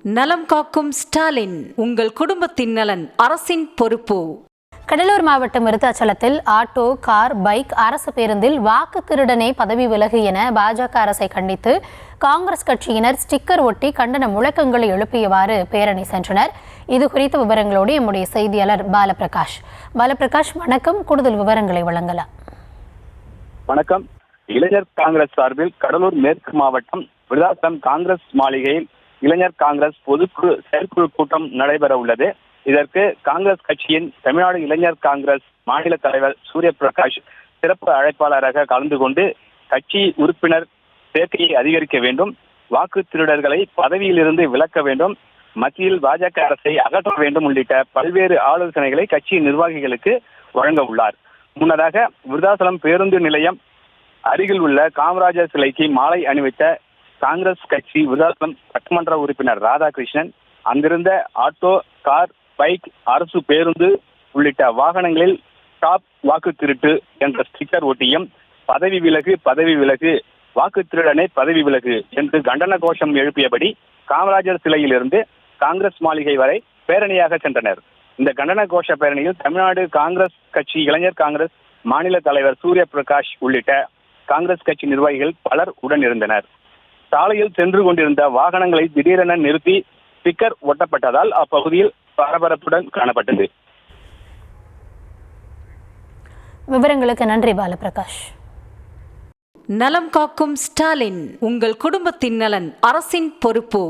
நலம் காக்கும் ஸ்டாலின், உங்கள் குடும்பத்தின் நலன் அரசின் பொறுப்பு. கடலூர் மாவட்டம் விருத்தாச்சலத்தில் ஆட்டோ, கார், பைக், அரசு பேருந்தில் வாக்கு திருடனே பதவி விலகு என பாஜக அரசை கண்டித்து காங்கிரஸ் கட்சியினர் ஸ்டிக்கர் ஒட்டி கண்டன முழக்கங்களை எழுப்பியவாறு பேரணி சென்றனர். இது குறித்த விவரங்களோடு நம்முடைய செய்தியாளர் பாலபிரகாஷ், வணக்கம். கூடுதல் விவரங்களை வழங்கலாம். வணக்கம். இளைஞர் காங்கிரஸ் சார்பில் கடலூர் மேற்கு மாவட்டம் விருத்தாச்சலம் காங்கிரஸ் மாளிகையில் இளைஞர் காங்கிரஸ் பொதுக்குழு செயற்குழு கூட்டம் நடைபெற உள்ளது. இதற்கு காங்கிரஸ் கட்சியின் தமிழ்நாடு இளைஞர் காங்கிரஸ் மாநில தலைவர் சூரிய பிரகாஷ் சிறப்பு அழைப்பாளராக கலந்து கொண்டு கட்சி உறுப்பினர் சேர்க்கையை அதிகரிக்க வேண்டும், வாக்கு திருடர்களை பதவியிலிருந்து விலக்க வேண்டும், மத்தியில் பாஜக அரசை அகற்ற வேண்டும் உள்ளிட்ட பல்வேறு ஆலோசனைகளை கட்சி நிர்வாகிகளுக்கு வழங்க உள்ளார். முன்னதாக விருத்தாச்சலம் பேருந்து நிலையம் அருகில் உள்ள காமராஜர் சிலைக்கு மாலை அணிவித்த காங்கிரஸ் கட்சி விருத்தாச்சலம் சட்டமன்ற உறுப்பினர் ராதாகிருஷ்ணன் அங்கிருந்த ஆட்டோ, கார், பைக், அரசு பேருந்து உள்ளிட்ட வாகனங்களில் ஸ்டாப் வாக்கு திருட்டு என்ற ஸ்டிக்கர் ஒட்டியும் பதவி விலகு, வாக்கு திருடனை பதவி விலகு என்று கண்டன கோஷம் எழுப்பியபடி காமராஜர் சிலையிலிருந்து காங்கிரஸ் மாளிகை வரை பேரணியாக சென்றனர். இந்த கண்டன கோஷ பேரணியில் தமிழ்நாடு காங்கிரஸ் கட்சி இளைஞர் காங்கிரஸ் மாநில தலைவர் சூரிய பிரகாஷ் உள்ளிட்ட காங்கிரஸ் கட்சி நிர்வாகிகள் பலர் உடன் இருந்தனர். சாலையில் சென்று கொண்டிருந்த வாகனங்களை திடீரென நிறுத்தி ஸ்டிக்கர் ஒட்டப்பட்டதால் அப்பகுதியில் பரபரப்புடன் காணப்பட்டது. விவரங்களுக்கு நன்றி பாலபிரகாஷ். நலம் காக்கும் ஸ்டாலின், உங்கள் குடும்பத்தின் நலன் அரசின் பொறுப்பு.